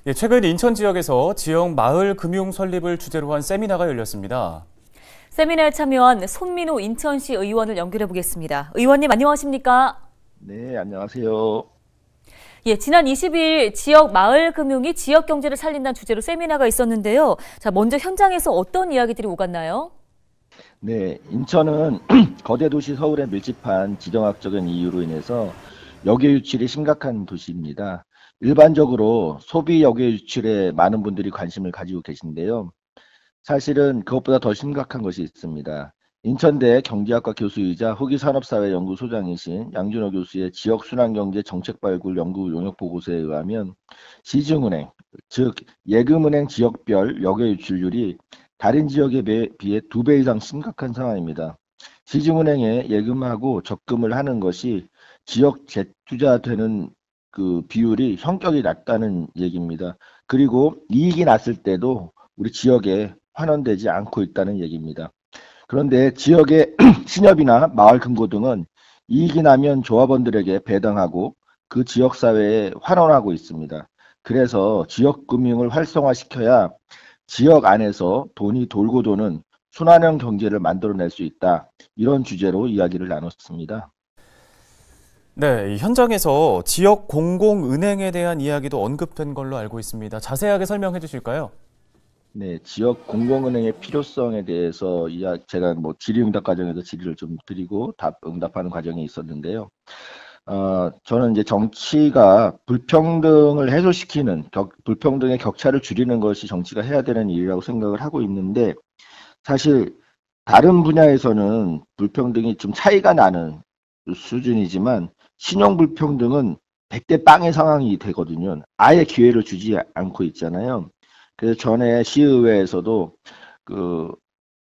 예, 최근 인천 지역에서 지역 마을 금융 설립을 주제로 한 세미나가 열렸습니다. 세미나에 참여한 손민호 인천시 의원을 연결해 보겠습니다. 의원님 안녕하십니까? 네, 안녕하세요. 예, 지난 20일 지역 마을 금융이 지역 경제를 살린다는 주제로 세미나가 있었는데요. 자, 먼저 현장에서 어떤 이야기들이 오갔나요? 네, 인천은 거대 도시 서울에 밀집한 지정학적인 이유로 인해서 역외 유출이 심각한 도시입니다. 일반적으로 소비 역외 유출에 많은 분들이 관심을 가지고 계신데요. 사실은 그것보다 더 심각한 것이 있습니다. 인천대 경제학과 교수이자 후기산업사회연구소장이신 양준호 교수의 지역순환경제 정책발굴 연구 용역 보고서에 의하면 시중은행, 즉 예금은행 지역별 역외 유출률이 다른 지역에 비해 2배 이상 심각한 상황입니다. 시중은행에 예금하고 적금을 하는 것이 지역 재투자되는 그 비율이 성격이 낮다는 얘기입니다. 그리고 이익이 났을 때도 우리 지역에 환원되지 않고 있다는 얘기입니다. 그런데 지역의 신협이나 마을 금고 등은 이익이 나면 조합원들에게 배당하고 그 지역사회에 환원하고 있습니다. 그래서 지역금융을 활성화시켜야 지역 안에서 돈이 돌고 도는 순환형 경제를 만들어낼 수 있다. 이런 주제로 이야기를 나눴습니다. 네, 이 현장에서 지역 공공은행에 대한 이야기도 언급된 걸로 알고 있습니다. 자세하게 설명해 주실까요? 네, 지역 공공은행의 필요성에 대해서 제가 질의응답 과정에서 질의를 좀 드리고 응답하는 과정이 있었는데요. 저는 이제 정치가 불평등을 해소시키는, 불평등의 격차를 줄이는 것이 정치가 해야 되는 일이라고 생각을 하고 있는데, 사실 다른 분야에서는 불평등이 좀 차이가 나는 수준이지만, 신용 불평등은 100대 빵의 상황이 되거든요. 아예 기회를 주지 않고 있잖아요. 그래서 전에 시의회에서도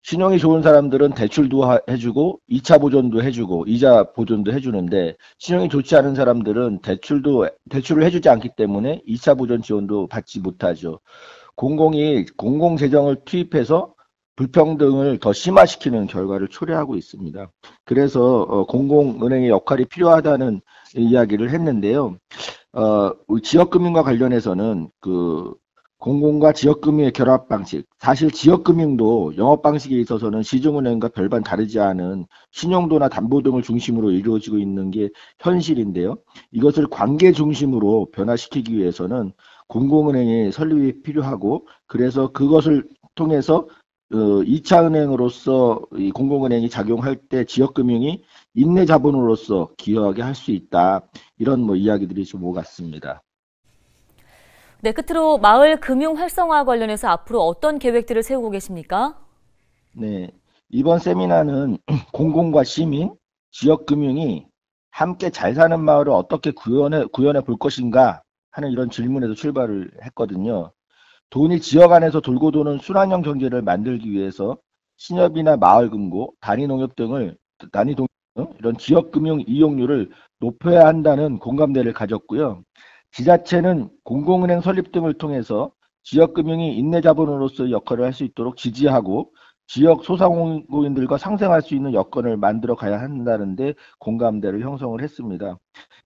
신용이 좋은 사람들은 대출도 해주고 2차 보존도 해주고 이자 보존도 해주는데 신용이 좋지 않은 사람들은 대출을 해주지 않기 때문에 2차 보존 지원도 받지 못하죠. 공공이 공공재정을 투입해서 불평등을 더 심화시키는 결과를 초래하고 있습니다. 그래서 공공은행의 역할이 필요하다는 이야기를 했는데요. 지역금융과 관련해서는 공공과 지역금융의 결합 방식, 사실 지역금융도 영업 방식에 있어서는 시중은행과 별반 다르지 않은 신용도나 담보 등을 중심으로 이루어지고 있는 게 현실인데요. 이것을 관계 중심으로 변화시키기 위해서는 공공은행의 설립이 필요하고, 그래서 그것을 통해서 2차 은행으로서 이 공공은행이 작용할 때 지역금융이 인내 자본으로서 기여하게 할 수 있다. 이런 이야기들이 좀 오갔습니다. 네, 끝으로 마을 금융 활성화 관련해서 앞으로 어떤 계획들을 세우고 계십니까? 네, 이번 세미나는 공공과 시민, 지역금융이 함께 잘 사는 마을을 어떻게 구현해 볼 것인가 하는 이런 질문에서 출발을 했거든요. 돈이 지역 안에서 돌고 도는 순환형 경제를 만들기 위해서 신협이나 마을금고, 단위농협 등을 이런 지역금융 이용률을 높여야 한다는 공감대를 가졌고요. 지자체는 공공은행 설립 등을 통해서 지역금융이 인내자본으로서의 역할을 할 수 있도록 지지하고 지역 소상공인들과 상생할 수 있는 여건을 만들어 가야 한다는데 공감대를 형성을 했습니다.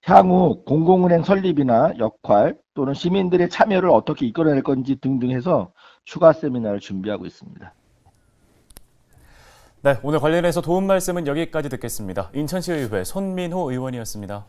향후 공공은행 설립이나 역할 또는 시민들의 참여를 어떻게 이끌어낼 건지 등등 해서 추가 세미나를 준비하고 있습니다. 네, 오늘 관련해서 도움 말씀은 여기까지 듣겠습니다. 인천시의회 손민호 의원이었습니다.